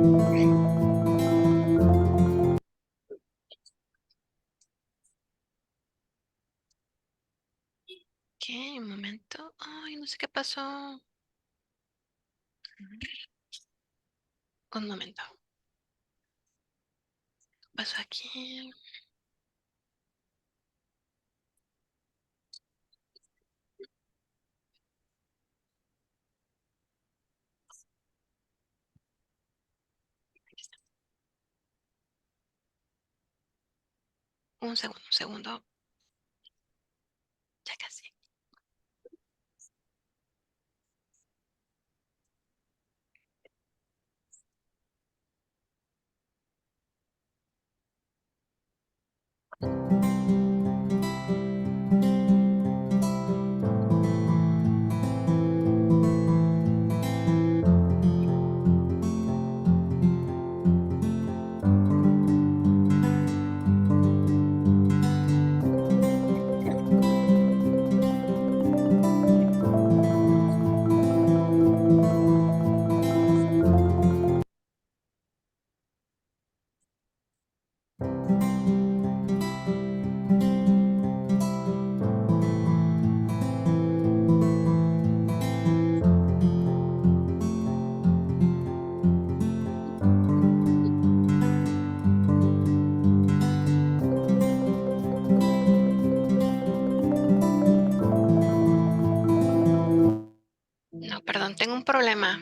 Ok, un momento. Ay, no sé qué pasó. Un momento. ¿Qué pasó aquí? Un segundo, un segundo. Ya casi. No, perdón, tengo un problema.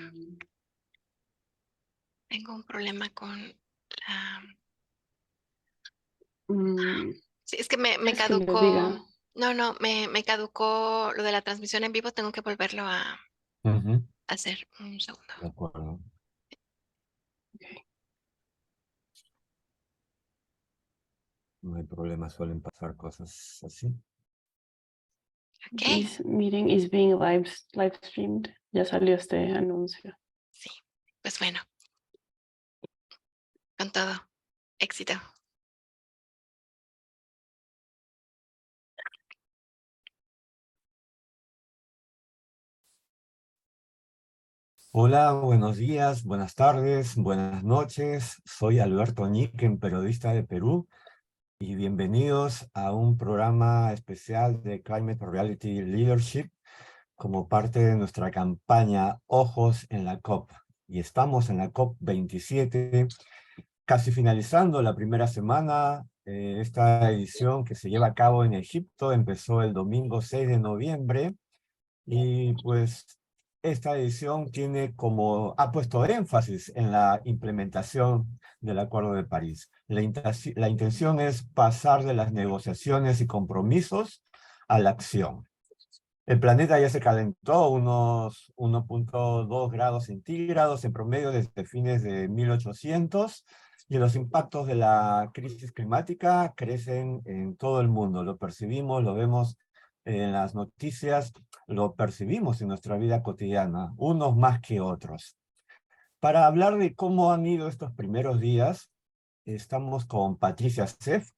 Tengo un problema con la... Mm, Sí, es que me ¿Quieres que le caducó. diga? No, no, me caducó lo de la transmisión en vivo. Tengo que volverlo a Ujú, hacer. Un segundo. de acuerdo. No hay problema, suelen pasar cosas así. Ok, This meeting is being live streamed. Ya salió este anuncio. sí. Pues bueno, con todo. Éxito. Hola, buenos días, buenas tardes, buenas noches. Soy Alberto Ñiquen, periodista de Perú, y bienvenidos a un programa especial de Climate Reality Leadership como parte de nuestra campaña Ojos en la COP. Y estamos en la COP 27, casi finalizando la primera semana. Esta edición que se lleva a cabo en Egipto empezó el domingo 6 de noviembre. Y pues esta edición ha puesto énfasis en la implementación del Acuerdo de París. La intención es pasar de las negociaciones y compromisos a la acción. El planeta ya se calentó unos 1,2 grados centígrados en promedio desde fines de 1800, y los impactos de la crisis climática crecen en todo el mundo. Lo percibimos, lo vemos en las noticias, lo percibimos en nuestra vida cotidiana, unos más que otros. Para hablar de cómo han ido estos primeros días, estamos con Patricia Seff,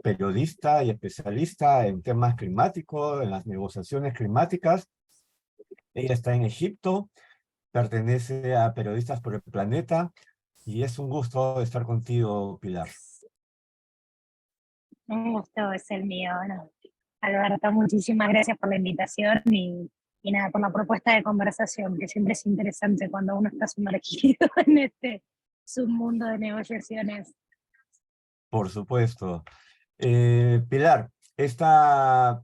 periodista y especialista en temas climáticos, en las negociaciones climáticas. Ella está en Egipto, pertenece a Periodistas por el Planeta, y es un gusto estar contigo, Pilar. Un gusto es el mío. Bueno, Alberto, muchísimas gracias por la invitación y nada, por la propuesta de conversación, que siempre es interesante cuando uno está sumergido en este submundo de negociaciones. Por supuesto. Pilar, esta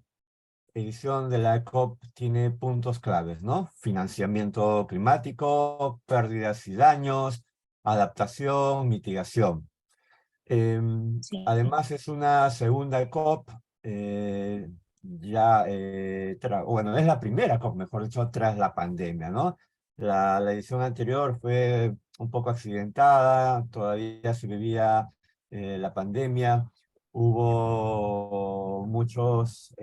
edición de la COP tiene puntos claves, ¿no? Financiamiento climático, pérdidas y daños, adaptación, mitigación. Sí. Además es una segunda COP, bueno, es la primera COP, mejor dicho, tras la pandemia, ¿no? La edición anterior fue un poco accidentada, todavía se vivía la pandemia, hubo muchos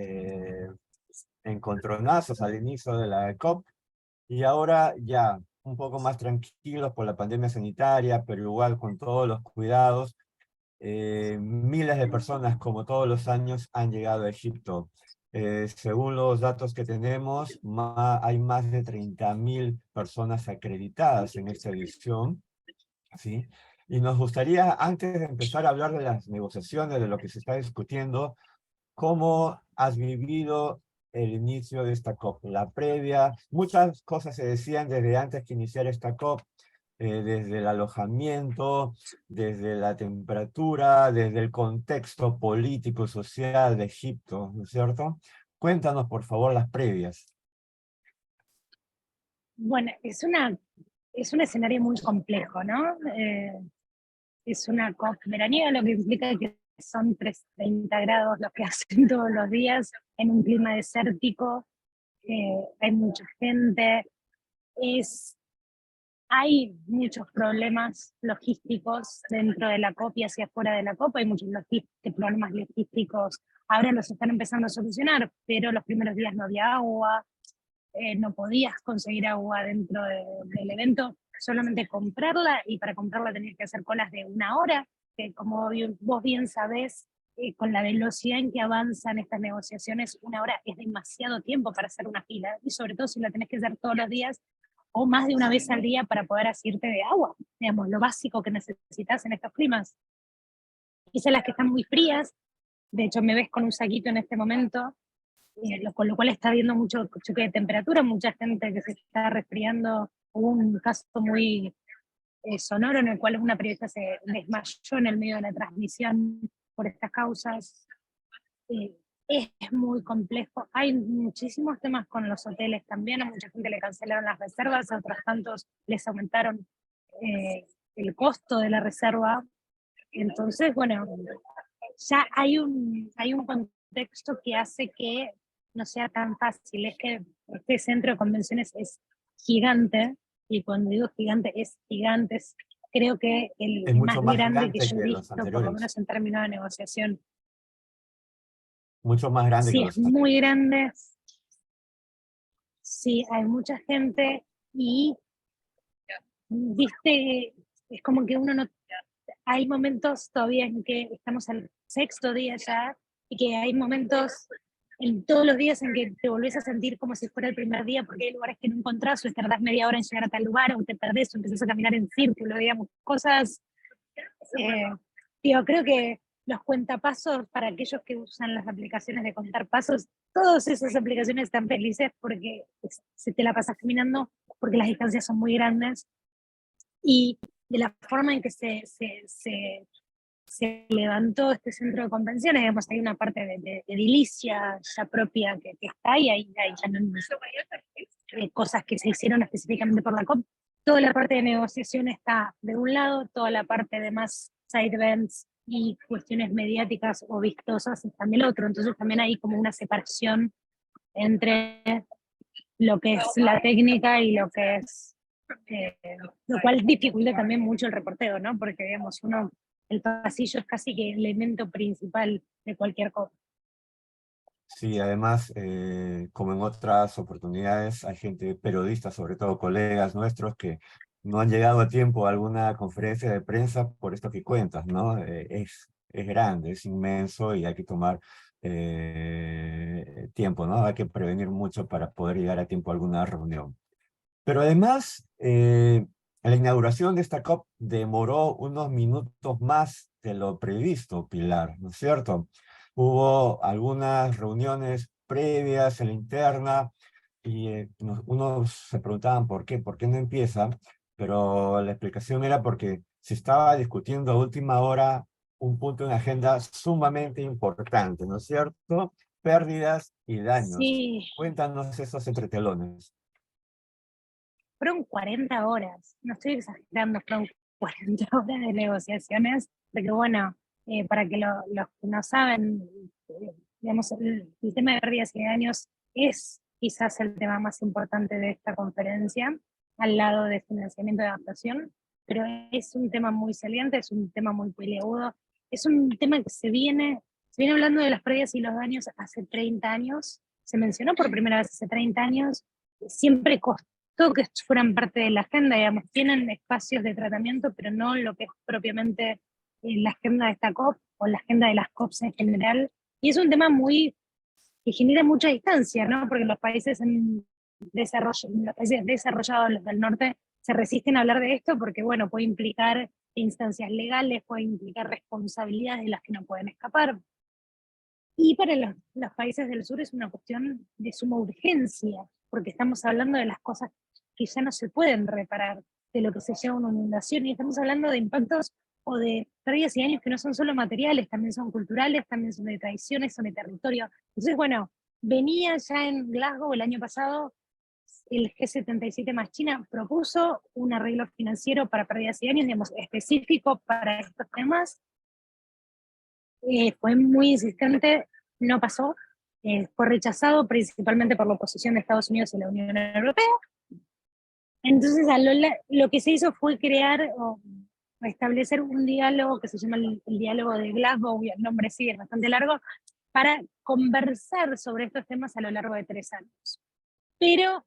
encontronazos al inicio de la COP, y ahora ya un poco más tranquilos por la pandemia sanitaria, pero igual con todos los cuidados. Miles de personas, como todos los años, han llegado a Egipto. Según los datos que tenemos, hay más de 30.000 personas acreditadas en esta edición. ¿sí? Y nos gustaría, antes de empezar a hablar de las negociaciones, de lo que se está discutiendo, ¿cómo has vivido el inicio de esta COP? La previa, muchas cosas se decían desde antes que iniciara esta COP, desde el alojamiento, desde la temperatura, desde el contexto político, social de Egipto, ¿no es cierto? Cuéntanos, por favor, las previas. Bueno, es un escenario muy complejo, ¿no? Es una COP veraniega, lo que implica que son 30 grados los que hacen todos los días en un clima desértico, hay mucha gente, hay muchos problemas logísticos dentro de la COP y hacia afuera de la COP, hay muchos problemas logísticos, ahora los están empezando a solucionar, pero los primeros días no había agua, no podías conseguir agua dentro del evento, solamente comprarla, y para comprarla tenías que hacer colas de 1 hora, que como vos bien sabés, con la velocidad en que avanzan estas negociaciones, 1 hora es demasiado tiempo para hacer una fila, y sobre todo si la tenés que hacer todos los días, o más de una vez al día para poder asirte de agua, digamos, lo básico que necesitas en estos climas. Quizás las que están muy frías, de hecho me ves con un saquito en este momento, con lo cual está habiendo mucho choque de temperatura, mucha gente que se está resfriando. Hubo un caso muy sonoro en el cual una periodista se desmayó en el medio de la transmisión por estas causas. Es muy complejo, hay muchísimos temas con los hoteles también, a mucha gente le cancelaron las reservas, a otros tantos les aumentaron el costo de la reserva. Entonces, bueno, ya hay un contexto que hace que no sea tan fácil. Es que este centro de convenciones es gigante, y cuando digo gigante, es gigante. Creo que el Es mucho más más grande que gigante yo he que los visto, por lo anteriores. menos en términos de negociación. Mucho más grande que Sí, es los muy anteriores. grande. Sí, hay mucha gente y, viste, es como que uno no... Hay momentos todavía en que estamos al 6.º día ya, y que hay momentos en todos los días en que te volvés a sentir como si fuera el primer día, porque hay lugares que no encontrás, o tardás media hora en llegar a tal lugar, o te perdés, o empezás a caminar en círculo, digamos, cosas. Creo que los cuentapasos, para aquellos que usan las aplicaciones de contar pasos, todas esas aplicaciones están felices porque se te la pasas caminando, porque las distancias son muy grandes, y de la forma en que se levantó este centro de convenciones, digamos, hay una parte de edilicia ya propia que está ahí, hay cosas que se hicieron específicamente por la COP. Toda la parte de negociación está de un lado, toda la parte de más side events y cuestiones mediáticas o vistosas está del otro. Entonces también hay como una separación entre lo que es la técnica y lo que es, lo cual dificulta también mucho el reporteo, ¿no? Porque, digamos, el pasillo es casi que el elemento principal de cualquier cosa. Sí, además, como en otras oportunidades, hay gente, periodistas, sobre todo colegas nuestros, que no han llegado a tiempo a alguna conferencia de prensa por esto que cuentas, ¿no? Es grande, es inmenso y hay que tomar tiempo, ¿no? Hay que prevenir mucho para poder llegar a tiempo a alguna reunión. Pero además, la inauguración de esta COP demoró unos minutos más de lo previsto, Pilar, ¿no es cierto? Hubo algunas reuniones previas en la interna y unos se preguntaban por qué no empieza, pero la explicación era porque se estaba discutiendo a última hora un punto en la agenda sumamente importante, ¿no es cierto? Pérdidas y daños. Sí, Cuéntanos esos entretelones. fueron 40 horas, no estoy exagerando, fueron 40 horas de negociaciones, porque bueno, para que los que no saben, digamos, el tema de pérdidas y daños es quizás el tema más importante de esta conferencia, al lado de financiamiento de adaptación, pero es un tema muy saliente, es un tema muy peliagudo, es un tema que se viene hablando de las pérdidas y los daños hace 30 años, se mencionó por primera vez hace 30 años, siempre costó que fueran parte de la agenda, digamos, tienen espacios de tratamiento, pero no lo que es propiamente la agenda de esta COP o la agenda de las COPs en general. Y es un tema que genera mucha distancia, ¿no? Porque los países desarrollados, los del norte, se resisten a hablar de esto porque, bueno, puede implicar instancias legales, puede implicar responsabilidades de las que no pueden escapar. Y para los países del sur es una cuestión de suma urgencia, porque estamos hablando de las cosas que ya no se pueden reparar, de lo que se lleva una inundación, y estamos hablando de impactos o de pérdidas y daños que no son solo materiales, también son culturales, también son de tradiciones, son de territorio. Entonces, bueno, venía ya en Glasgow el año pasado, el G77 más China propuso un arreglo financiero para pérdidas y daños, digamos, específico para estos temas. Fue muy insistente, no pasó, fue rechazado principalmente por la oposición de Estados Unidos y la Unión Europea. Entonces, lo que se hizo fue crear o establecer un diálogo que se llama el diálogo de Glasgow, y el nombre sí es bastante largo, para conversar sobre estos temas a lo largo de 3 años. Pero,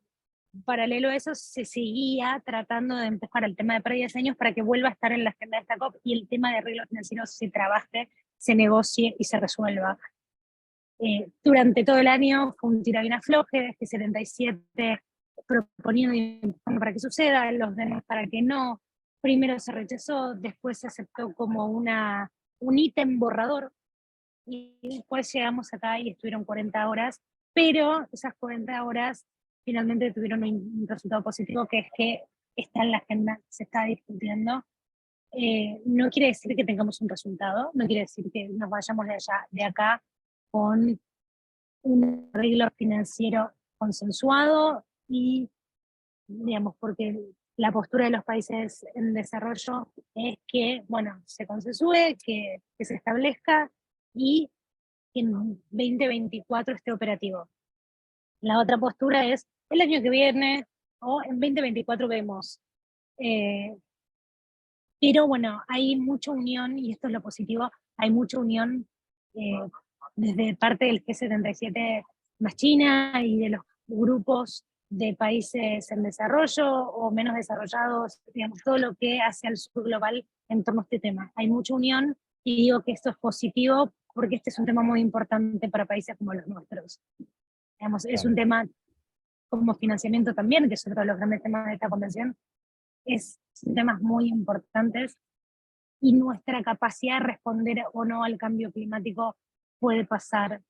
paralelo a eso, se seguía tratando de empujar el tema de pérdidas de años para que vuelva a estar en la agenda de esta COP y el tema de arreglo financiero se trabaje, se negocie y se resuelva. Durante todo el año fue un tira y afloje, que 77 proponiendo y empujando para que suceda, los demás para que no. Primero se rechazó, después se aceptó como un ítem borrador, y después llegamos acá y estuvieron 40 horas, pero esas 40 horas finalmente tuvieron un resultado positivo, que es que está en la agenda, se está discutiendo. No quiere decir que tengamos un resultado, no quiere decir que nos vayamos de acá con un arreglo financiero consensuado y, digamos, porque la postura de los países en desarrollo es que, bueno, se consensúe, que se establezca y que en 2024 esté operativo. La otra postura es el año que viene o en 2024 vemos. Pero bueno, hay mucha unión, y esto es lo positivo, hay mucha unión desde parte del G77 más China y de los grupos de países en desarrollo o menos desarrollados, digamos, todo lo que hace al sur global en torno a este tema. Hay mucha unión y digo que esto es positivo porque este es un tema muy importante para países como los nuestros. Digamos, es un tema como financiamiento también, que es otro de los grandes temas de esta convención, es temas muy importantes, y nuestra capacidad de responder o no al cambio climático puede pasar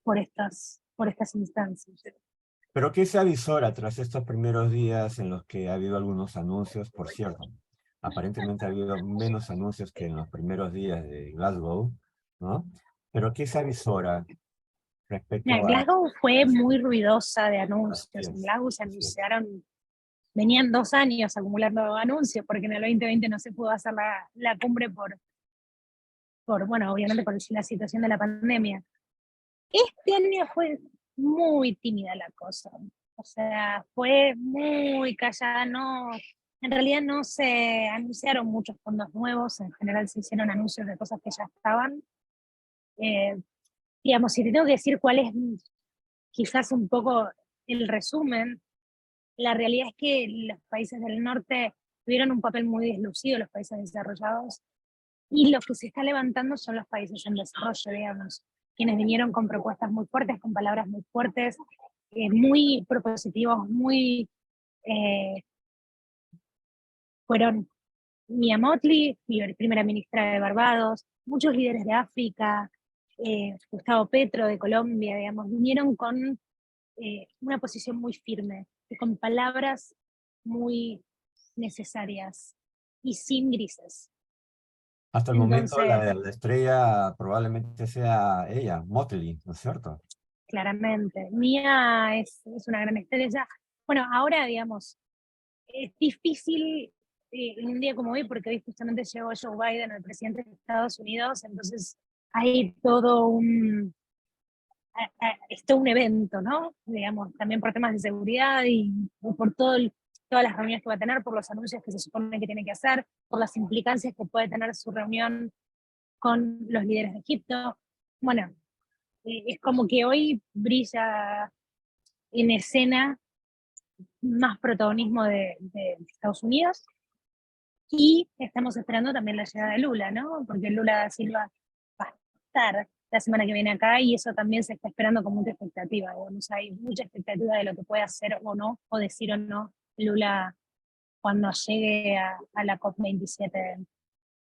por estas instancias. Pero ¿qué se avisora tras estos primeros días en los que ha habido algunos anuncios? Por cierto, aparentemente ha habido menos anuncios que en los primeros días de Glasgow, ¿no? Pero ¿qué se avisora respecto a... Glasgow fue muy ruidosa de anuncios. En Glasgow se anunciaron, venían 2 años acumulando anuncios, porque en el 2020 no se pudo hacer la cumbre por, bueno, obviamente por la situación de la pandemia. Este año fue muy tímida la cosa, o sea, fue muy callada, en realidad no se anunciaron muchos fondos nuevos, en general se hicieron anuncios de cosas que ya estaban. Digamos, si te tengo que decir cuál es quizás un poco el resumen, la realidad es que los países del norte tuvieron un papel muy deslucido, los países desarrollados, y los que se está levantando son los países en desarrollo, digamos, quienes vinieron con propuestas muy fuertes, con palabras muy fuertes, muy propositivos, fueron Mia Mottley, primera ministra de Barbados, muchos líderes de África, Gustavo Petro de Colombia, digamos, vinieron con una posición muy firme, y con palabras muy necesarias y sin grises. Hasta el momento Entonces, la estrella probablemente sea ella, Mottley, ¿no es cierto? claramente, Mia es una gran estrella. Bueno, ahora, digamos, es difícil en un día como hoy, porque hoy justamente llegó Joe Biden, el presidente de Estados Unidos, entonces hay todo es todo un evento, ¿no? Digamos, también por temas de seguridad y por todas las reuniones que va a tener, por los anuncios que se supone que tiene que hacer, por las implicancias que puede tener su reunión con los líderes de Egipto. Bueno, es como que hoy brilla en escena más protagonismo de Estados Unidos, y estamos esperando también la llegada de Lula, ¿no? Porque Lula da Silva va a estar la semana que viene acá, y eso también se está esperando con mucha expectativa, digamos, hay mucha expectativa de lo que puede hacer o no, o decir o no Lula cuando llegue a la COP27.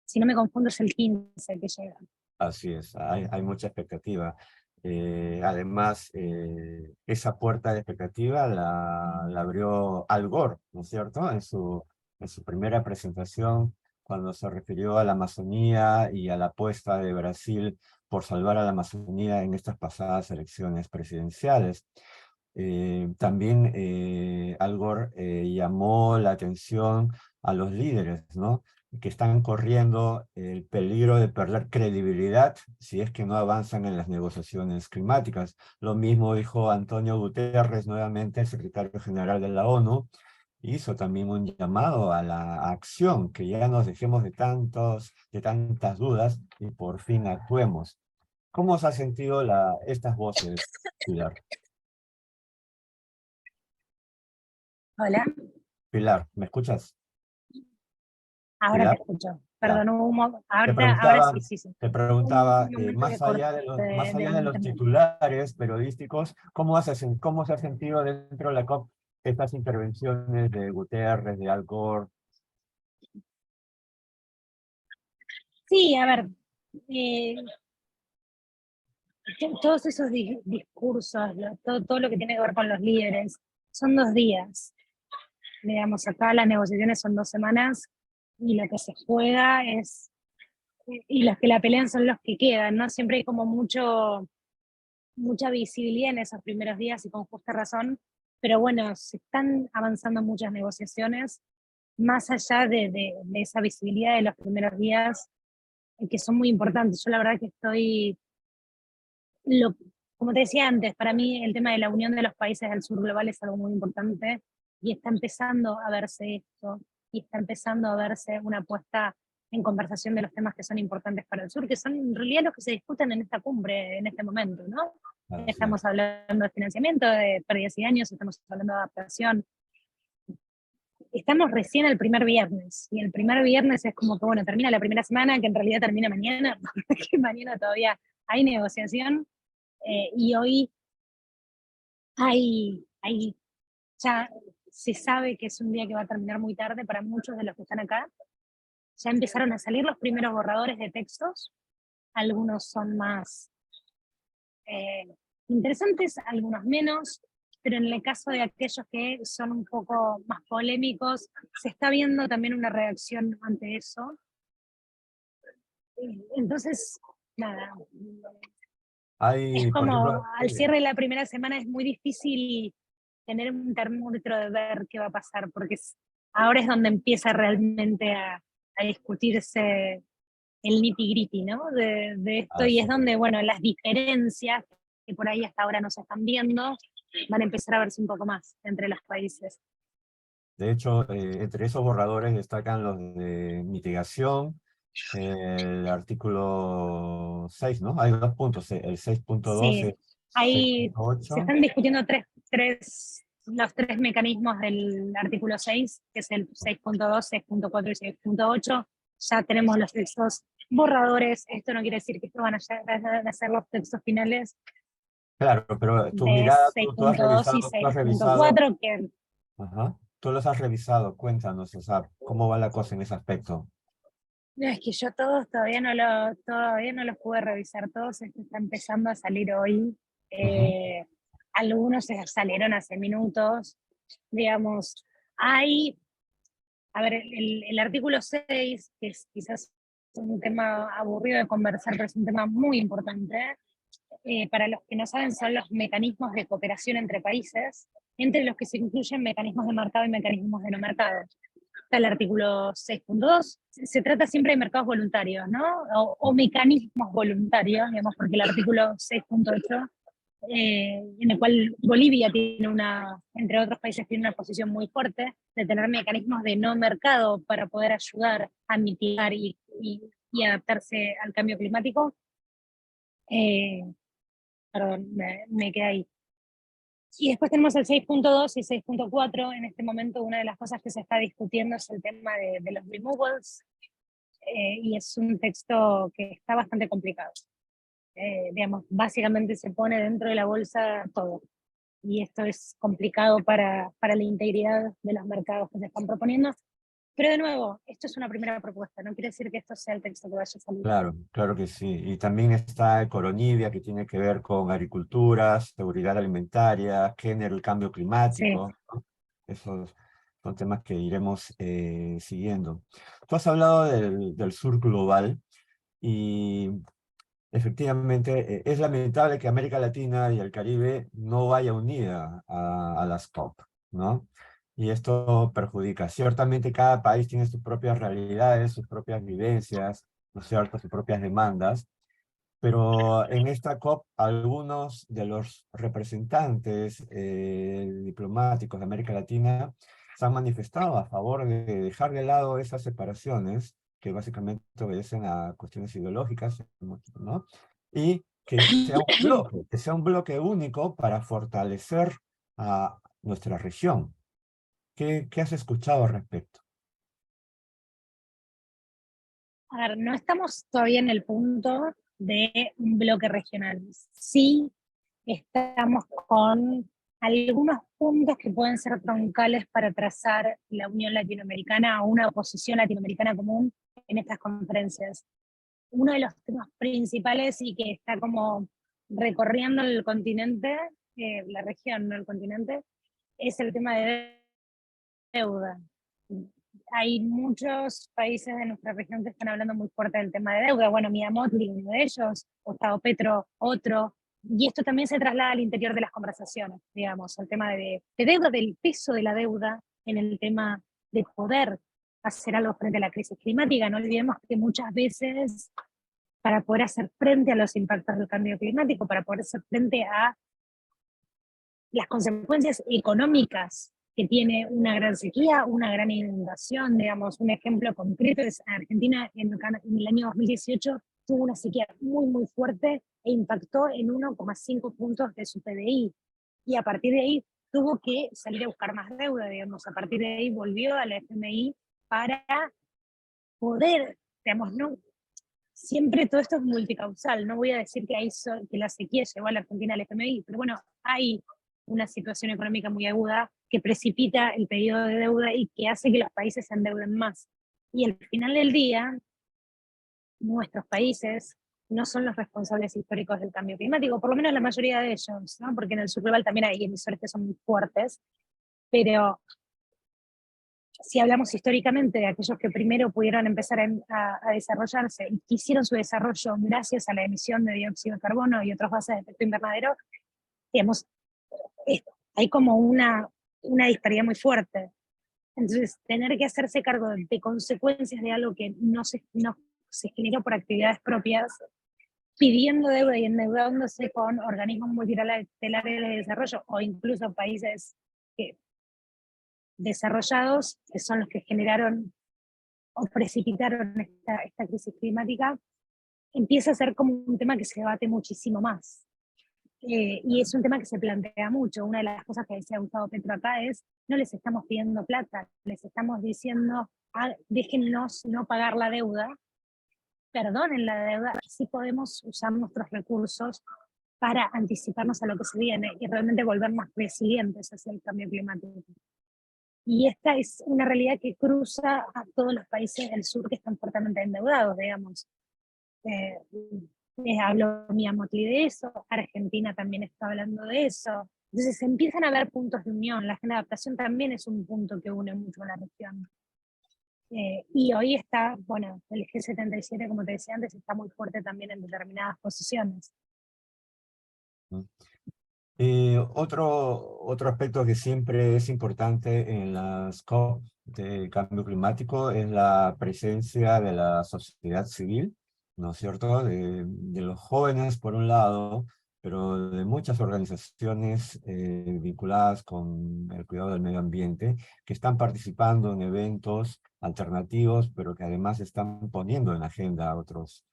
Si no me confundo, es el 15 que llega. Así es, hay mucha expectativa. Además, esa puerta de expectativa la abrió Al Gore, ¿no es cierto? En su primera presentación, cuando se refirió a la Amazonía y a la apuesta de Brasil por salvar a la Amazonía en estas pasadas elecciones presidenciales. También Al Gore llamó la atención a los líderes, ¿no? Que están corriendo el peligro de perder credibilidad si es que no avanzan en las negociaciones climáticas. Lo mismo dijo Antonio Guterres, nuevamente el secretario general de la ONU, hizo también un llamado a la acción, que ya nos dejemos de tantas dudas y por fin actuemos. ¿Cómo se han sentido estas voces, Pilar? Hola, Pilar, ¿me escuchas? ahora te Pilar, escucho. ya. Perdón, Te ahora preguntaba, sí, sí, sí. te Un preguntaba momento que más allá corte más allá de del los internet. titulares periodísticos, ¿cómo se ha sentido dentro de la COP estas intervenciones de Guterres, de Al Gore? Sí, a ver, eh, todos esos discursos, todo lo que tiene que ver con los líderes, son 2 días. Digamos, acá las negociaciones son 2 semanas y lo que se juega es, y los que la pelean son los que quedan, ¿no? Siempre hay como mucha visibilidad en esos primeros días y con justa razón, pero bueno, se están avanzando muchas negociaciones, más allá de esa visibilidad de los primeros días, que son muy importantes. Yo la verdad que lo, como te decía antes, para mí el tema de la unión de los países del sur global es algo muy importante y está empezando a verse esto, y está empezando a verse una puesta en conversación de los temas que son importantes para el sur, que son en realidad los que se discuten en esta cumbre en este momento, ¿no? Así es. Estamos hablando de financiamiento, de pérdidas y daños, estamos hablando de adaptación. Estamos recién el primer viernes, y el primer viernes es como que, bueno, termina la primera semana, que en realidad termina mañana, porque mañana todavía hay negociación, y hoy ya se sabe que es un día que va a terminar muy tarde para muchos de los que están acá. Ya empezaron a salir los primeros borradores de textos, algunos son más eh, interesantes, algunos menos, pero en el caso de aquellos que son un poco más polémicos, se está viendo también una reacción ante eso. Entonces, nada, es Hay, por como ejemplo, al cierre de la primera semana es muy difícil tener un termómetro de ver qué va a pasar, porque ahora es donde empieza realmente a discutirse el nitty-gritty, ¿no? De esto, y es donde, bueno, las diferencias que por ahí hasta ahora no se están viendo, van a empezar a verse un poco más entre los países. de hecho, entre esos borradores destacan los de mitigación, el artículo 6, ¿no? Hay 2 puntos, el 6.12, Sí, ahí se 6.8. están discutiendo los 3 mecanismos del artículo 6, que es el 6.2, 6.4 y 6.8. Ya tenemos los textos borradores. Esto no quiere decir que estos van a ser los textos finales Claro, pero tu de mirada, tú has 6.2 y revisado, 6.4, que ajá, tú los has revisado, cuéntanos, o sea, ¿cómo va la cosa en ese aspecto? no, es que yo todos todavía no los pude revisar todos, esto está empezando a salir hoy. Ujú. Eh, Algunos se salieron hace minutos, digamos. Hay, a ver, el artículo 6, que es quizás un tema aburrido de conversar, pero es un tema muy importante. Para los que no saben, son los mecanismos de cooperación entre países, entre los que se incluyen mecanismos de mercado y mecanismos de no mercado. Está el artículo 6.2, se trata siempre de mercados voluntarios, ¿no? O mecanismos voluntarios, digamos, porque el artículo 6.8, en el cual Bolivia tiene entre otros países, tiene una posición muy fuerte de tener mecanismos de no mercado para poder ayudar a mitigar y adaptarse al cambio climático. Eh, Perdón, me quedé ahí. Y después tenemos el 6.2 y 6.4. En este momento una de las cosas que se está discutiendo es el tema de los removals, y es un texto que está bastante complicado. Digamos, básicamente se pone dentro de la bolsa todo. y esto es complicado para la integridad de los mercados que se están proponiendo. Pero de nuevo, esto es una primera propuesta, no quiere decir que esto sea el texto que vaya a salir. Claro, claro que sí. Y también está Ecoronibia, que tiene que ver con agricultura, seguridad alimentaria, género y cambio Sí. climático, ¿no? Esos son temas que iremos siguiendo. Tú has hablado del sur global y efectivamente es lamentable que América Latina y el Caribe no vaya unida a las COP, ¿no? Y esto perjudica. Ciertamente cada país tiene sus propias realidades, sus propias vivencias, ¿no es cierto?, sus propias demandas, pero en esta COP algunos de los representantes diplomáticos de América Latina se han manifestado a favor de dejar de lado esas separaciones que básicamente obedecen a cuestiones ideológicas, ¿no? Y que sea un bloque único para fortalecer a nuestra región. ¿Qué has escuchado al respecto? A ver, no estamos todavía en el punto de un bloque regional. Sí estamos con algunos puntos que pueden ser troncales para trazar la Unión Latinoamericana o una posición latinoamericana común en estas conferencias. Uno de los temas principales y que está como recorriendo el continente, la región, no el continente, es el tema de deuda. Hay muchos países de nuestra región que están hablando muy fuerte del tema de deuda. Bueno, Mottley, uno de ellos, Gustavo Petro, otro. Y esto también se traslada al interior de las conversaciones, digamos, el tema de deuda, del peso de la deuda en el tema de poder hacer algo frente a la crisis climática. No olvidemos que muchas veces para poder hacer frente a los impactos del cambio climático, para poder hacer frente a las consecuencias económicas que tiene una gran sequía, una gran inundación. Digamos, un ejemplo concreto es Argentina en el año 2018 tuvo una sequía muy, muy fuerte e impactó en 1,5 puntos de su PBI. Y a partir de ahí tuvo que salir a buscar más deuda, digamos. A partir de ahí volvió al FMI para poder, digamos, no, siempre todo esto es multicausal. No voy a decir que, que la sequía llevó a la Argentina al FMI, pero bueno, hay una situación económica muy aguda que precipita el pedido de deuda y que hace que los países se endeuden más. Y al final del día, nuestros países no son los responsables históricos del cambio climático, por lo menos la mayoría de ellos, ¿no? Porque en el sur global también hay emisores que son muy fuertes, pero si hablamos históricamente de aquellos que primero pudieron empezar a desarrollarse y que hicieron su desarrollo gracias a la emisión de dióxido de carbono y otros gases de efecto invernadero, digamos, hay como una disparidad muy fuerte. Entonces, tener que hacerse cargo de consecuencias de algo que no se generó por actividades propias, pidiendo deuda y endeudándose con organismos multilaterales de desarrollo o incluso países desarrollados, que son los que generaron o precipitaron esta crisis climática, empieza a ser como un tema que se debate muchísimo más. Y es un tema que se plantea mucho. Una de las cosas que decía Gustavo Petro acá es, no les estamos pidiendo plata, les estamos diciendo, déjennos no pagar la deuda, perdonen la deuda, así podemos usar nuestros recursos para anticiparnos a lo que se viene y realmente volver más resilientes hacia el cambio climático. Y esta es una realidad que cruza a todos los países del sur que están fuertemente endeudados, digamos. Habló Mottley de eso, Argentina también está hablando de eso. Entonces empiezan a haber puntos de unión. La agenda de adaptación también es un punto que une mucho a la región. Y hoy está, bueno, el G77, como te decía antes, está muy fuerte también en determinadas posiciones. Otro aspecto que siempre es importante en las COP de cambio climático es la presencia de la sociedad civil, ¿no es cierto? De los jóvenes, por un lado, pero de muchas organizaciones vinculadas con el cuidado del medio ambiente, que están participando en eventos alternativos, pero que además están poniendo en agenda otros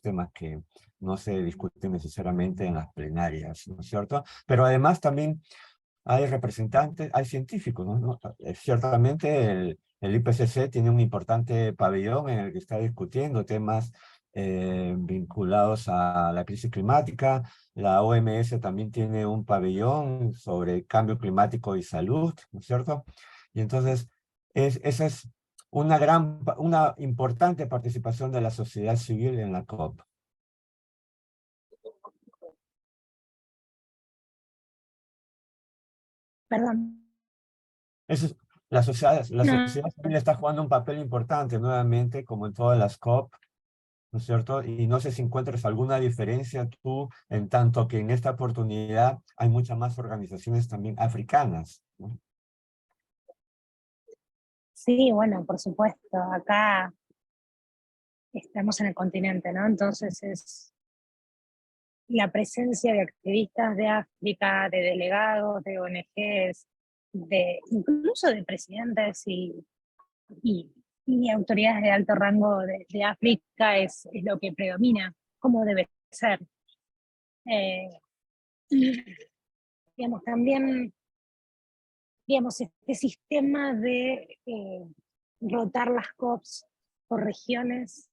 temas que no se discuten necesariamente en las plenarias, ¿no es cierto? Pero además también hay representantes, hay científicos, ¿no? Ciertamente el IPCC tiene un importante pabellón en el que está discutiendo temas vinculados a la crisis climática. La OMS también tiene un pabellón sobre cambio climático y salud, ¿no es cierto? Y entonces, esa es una importante participación de la sociedad civil en la COP. Perdón. Eso es, la sociedad No, civil está jugando un papel importante nuevamente, como en todas las COP, ¿no es cierto? Y no sé si encuentras alguna diferencia tú, en tanto que en esta oportunidad hay muchas más organizaciones también africanas, ¿no? sí, bueno, por supuesto, acá estamos en el continente, ¿no? Entonces es la presencia de activistas de África, de delegados, de ONGs, incluso de presidentes y, y autoridades de alto rango de África es lo que predomina, como debe ser. Y, digamos, también, digamos, este sistema de rotar las COPs por regiones,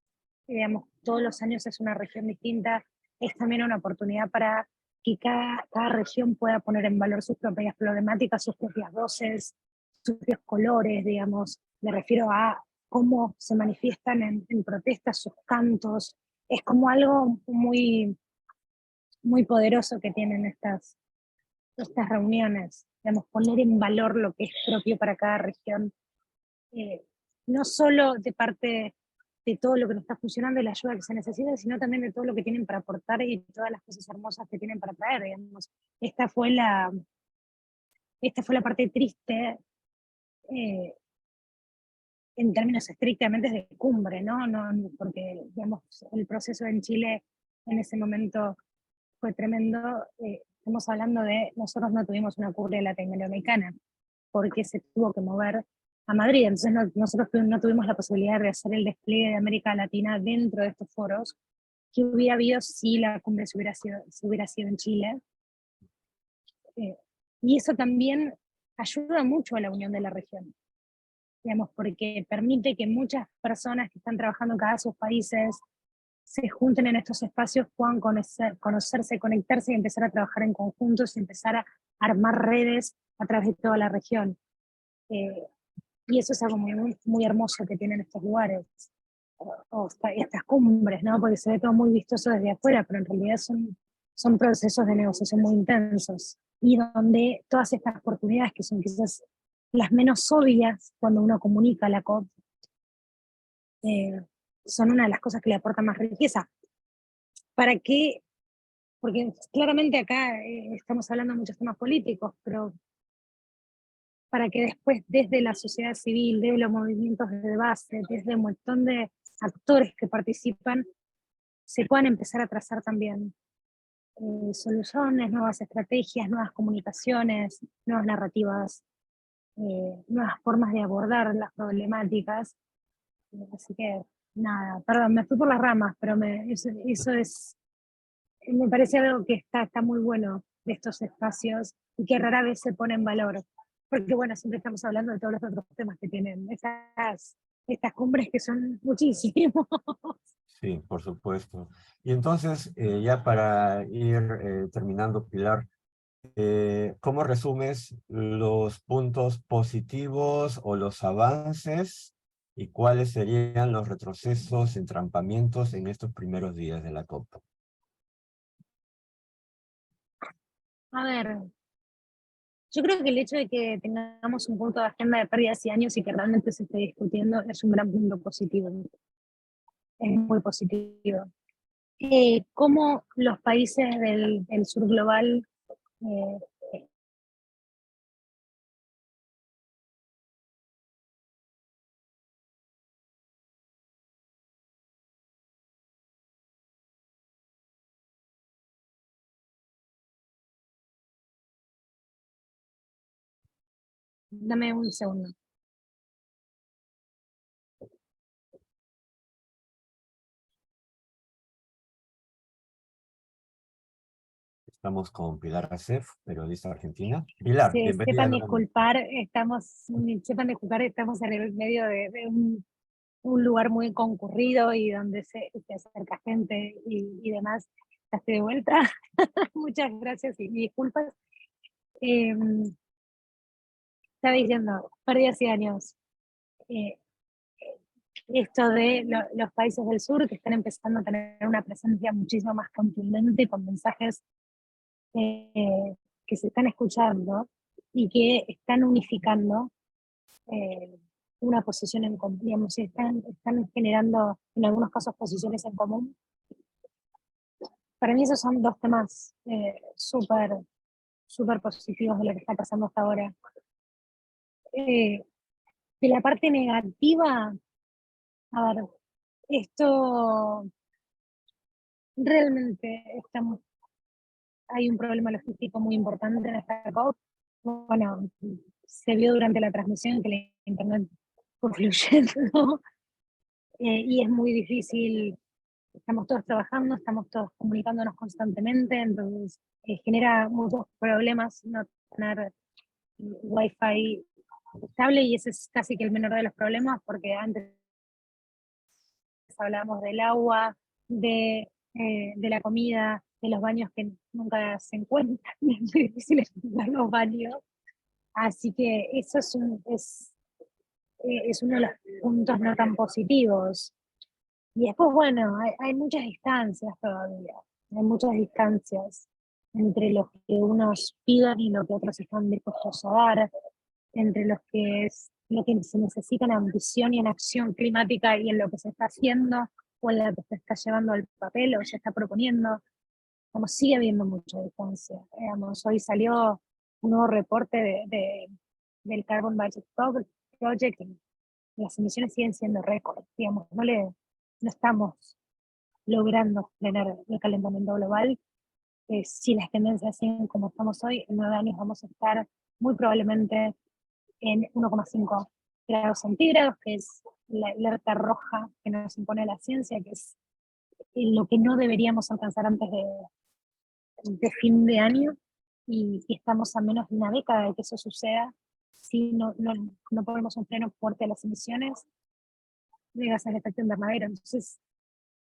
digamos, todos los años es una región distinta, es también una oportunidad para que cada región pueda poner en valor sus propias problemáticas, sus propias voces, sus propios colores, digamos. Me refiero a cómo se manifiestan en protestas, sus cantos. Es como algo muy, muy poderoso que tienen estas reuniones, digamos, poner en valor lo que es propio para cada región, no solo de parte de todo lo que no está funcionando y la ayuda que se necesita, sino también de todo lo que tienen para aportar y todas las cosas hermosas que tienen para traer, digamos. Esta fue la parte triste, eh, en términos estrictamente de cumbre, ¿no? Porque, digamos, el proceso en Chile en ese momento fue tremendo. Estamos hablando nosotros no tuvimos una cumbre latinoamericana, porque se tuvo que mover a Madrid, entonces nosotros no tuvimos la posibilidad de hacer el despliegue de América Latina dentro de estos foros que hubiera habido si la cumbre se hubiera sido en Chile. Y eso también ayuda mucho a la unión de la región, digamos, porque permite que muchas personas que están trabajando en cada sus países se junten en estos espacios, puedan conocerse, conectarse y empezar a trabajar en conjuntos y empezar a armar redes a través de toda la región. Y eso es algo muy, muy hermoso que tienen estos lugares, o estas cumbres, ¿no? Porque se ve todo muy vistoso desde afuera, pero en realidad son procesos de negociación muy intensos, y donde todas estas oportunidades que son quizás las menos obvias cuando uno comunica la COP, son una de las cosas que le aporta más riqueza. ¿Para qué? Porque claramente acá estamos hablando de muchos temas políticos, pero para que después desde la sociedad civil, desde los movimientos de base, desde un montón de actores que participan, se puedan empezar a trazar también soluciones, nuevas estrategias, nuevas comunicaciones, nuevas narrativas, nuevas formas de abordar las problemáticas. Así que, nada, perdón, me fui por las ramas, pero eso me parece algo que está muy bueno de estos espacios y que rara vez se pone en valor. Porque bueno, siempre estamos hablando de todos los otros temas que tienen estas cumbres que son muchísimos. Sí, por supuesto. Y entonces, ya para ir terminando, Pilar, ¿cómo resumes los puntos positivos o los avances y cuáles serían los retrocesos, entrampamientos en estos primeros días de la COP? A ver, yo creo que el hecho de que tengamos un punto de agenda de pérdidas y años y que realmente se esté discutiendo es un gran punto positivo. Es muy positivo. Cómo los países del sur global eh, dame un segundo. Estamos con Pilar Acef, periodista argentina. Pilar, bienvenida nuevamente. Sepan disculpar, estamos en el medio de un lugar muy concurrido y donde se acerca gente y demás. Ya estoy de vuelta. Muchas gracias y disculpas. Estaba diciendo, pérdidas y daños. Eh, Esto de los países del sur que están empezando a tener una presencia muchísimo más contundente con mensajes que se están escuchando y que están unificando una posición en común, digamos, están generando en algunos casos posiciones en común. Para mí esos son dos temas súper positivos de lo que está pasando hasta ahora. De la parte negativa, a ver, esto realmente hay un problema logístico muy importante en esta COP. Bueno, se vio durante la transmisión que la internet fue fluyendo y es muy difícil. Estamos todos trabajando, estamos todos comunicándonos constantemente, entonces genera muchos problemas no tener wifi estable, y ese es casi que el menor de los problemas, porque antes hablábamos del agua, de la comida, de los baños que nunca se encuentran, es muy difícil encontrar los baños, así que eso es uno de los puntos no tan positivos. Y después, bueno, hay muchas distancias todavía, hay muchas distancias entre lo que unos piden y lo que otros están dispuestos a dar, entre lo que se necesita en ambición y en acción climática y en lo que se está haciendo, o en lo que se está llevando al papel o se está proponiendo. Como sigue habiendo mucha distancia. Digamos, hoy salió un nuevo reporte del Carbon Budget Project, y las emisiones siguen siendo récord, digamos, no estamos logrando frenar el calentamiento global. Si las tendencias siguen como estamos hoy, en 9 años vamos a estar muy probablemente en 1,5 grados centígrados, que es la alerta roja que nos impone la ciencia, que es lo que no deberíamos alcanzar antes de fin de año, y estamos a menos de una década de que eso suceda si no ponemos un freno fuerte a las emisiones de gases de efecto invernadero. Entonces,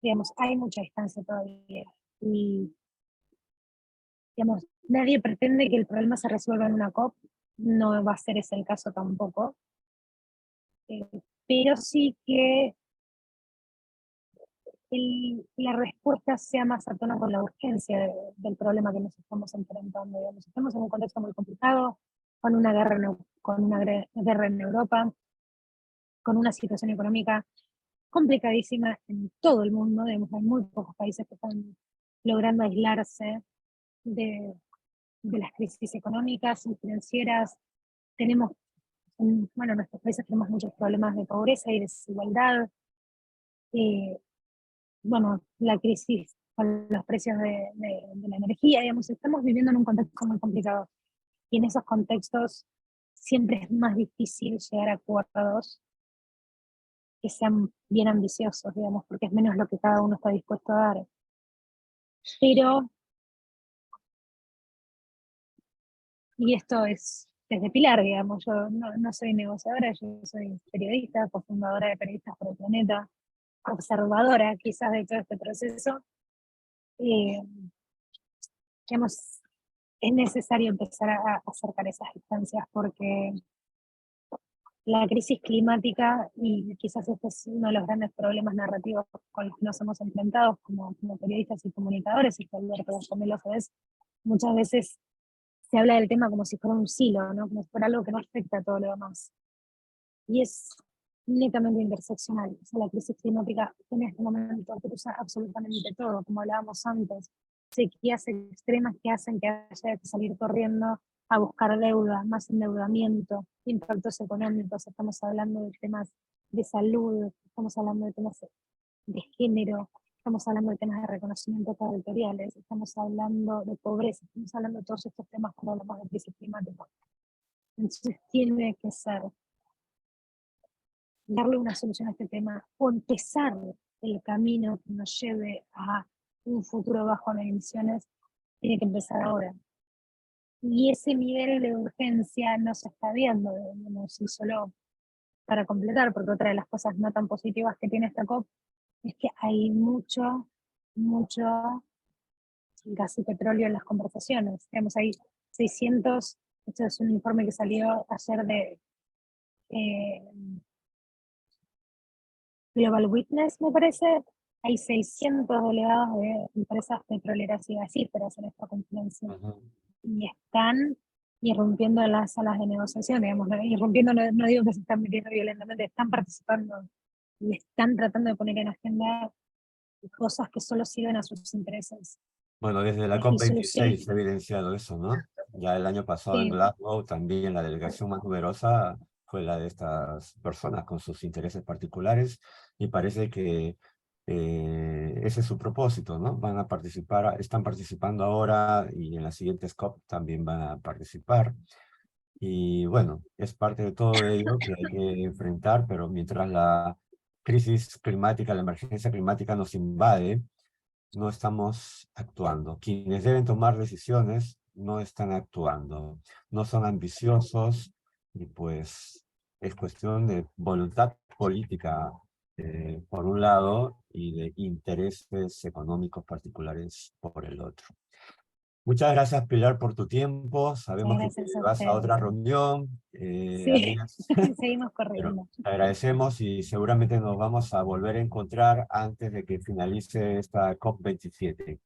digamos, hay mucha distancia todavía. Y, digamos, nadie pretende que el problema se resuelva en una COP, no va a ser ese el caso tampoco. Pero sí que la respuesta sea más a tono con la urgencia del problema que nos estamos enfrentando. Digamos. Estamos en un contexto muy complicado, con una guerra en Europa, con una situación económica complicadísima en todo el mundo. Digamos, hay muy pocos países que están logrando aislarse de las crisis económicas y financieras. Tenemos, bueno, en nuestros países tenemos muchos problemas de pobreza y desigualdad. Bueno, la crisis con los precios de la energía, digamos, estamos viviendo en un contexto muy complicado. Y en esos contextos siempre es más difícil llegar a acuerdos que sean bien ambiciosos, digamos, porque es menos lo que cada uno está dispuesto a dar. Pero, y esto es desde Pilar, digamos, yo no soy negociadora, yo soy periodista, cofundadora de Periodistas por el Planeta, observadora quizás de todo este proceso. Digamos, es necesario empezar a acercar esas distancias, porque la crisis climática, y quizás este es uno de los grandes problemas narrativos con los que nos hemos enfrentado como periodistas y comunicadores, y que Alberto también lo sabes, muchas veces se habla del tema como si fuera un silo, ¿no? Como si fuera algo que no afecta a todo lo demás. Y es netamente interseccional. O sea, la crisis climática en este momento cruza absolutamente todo, como hablábamos antes. Sequías extremas que hacen que haya que salir corriendo a buscar deuda, más endeudamiento, impactos económicos. Estamos hablando de temas de salud, estamos hablando de temas de género, estamos hablando de temas de reconocimiento territoriales, estamos hablando de pobreza, estamos hablando de todos estos temas cuando hablamos de crisis climática. Entonces tiene que ser darle una solución a este tema o empezar el camino que nos lleve a un futuro bajo en emisiones, tiene que empezar ahora. Y ese nivel de urgencia no se está viendo, digamos, y solo para completar, porque otra de las cosas no tan positivas que tiene esta COP es que hay mucho gas y petróleo en las conversaciones. Digamos, hay 600, esto es un informe que salió ayer de Global Witness, me parece, hay 600 delegados de empresas petroleras y gasíferas en esta conferencia. Y están irrumpiendo en las salas de negociación, digamos, irrumpiendo, no digo que se están metiendo violentamente, están participando y están tratando de poner en agenda cosas que solo sirven a sus intereses. Bueno, desde la Y soluciones. COP26 se ha evidenciado eso, ¿no? Ya el año pasado en Sí, Glasgow también la delegación más numerosa fue la de estas personas con sus intereses particulares y parece que ese es su propósito, ¿no? Van a participar, están participando ahora y en las siguientes COP también van a participar. Y bueno, es parte de todo ello que hay que enfrentar, pero mientras la crisis climática, la emergencia climática nos invade, no estamos actuando. Quienes deben tomar decisiones no están actuando. No son ambiciosos y pues es cuestión de voluntad política por un lado y de intereses económicos particulares por el otro. Muchas gracias, Pilar, por tu tiempo. Sabemos que gracias a vas a otra ustedes. reunión, Sí, amigas. seguimos Pero corriendo. te agradecemos y seguramente nos vamos a volver a encontrar antes de que finalice esta COP27.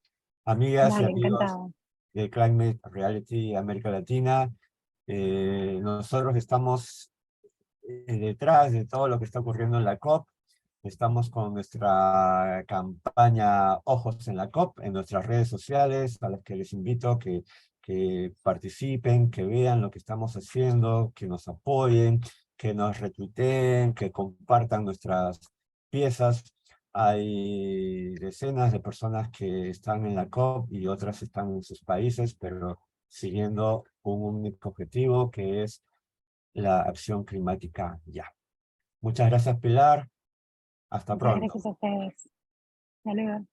Amigas y Dale, amigos encantada. de Climate Reality América Latina, nosotros estamos detrás de todo lo que está ocurriendo en la COP. Estamos con nuestra campaña Ojos en la COP en nuestras redes sociales, a las que les invito que participen, que vean lo que estamos haciendo, que nos apoyen, que nos retuiteen, que compartan nuestras piezas. Hay decenas de personas que están en la COP y otras están en sus países, pero siguiendo un único objetivo, que es la acción climática ya. Muchas gracias, Pilar. Hasta Muchas pronto. gracias a ustedes. Hasta luego.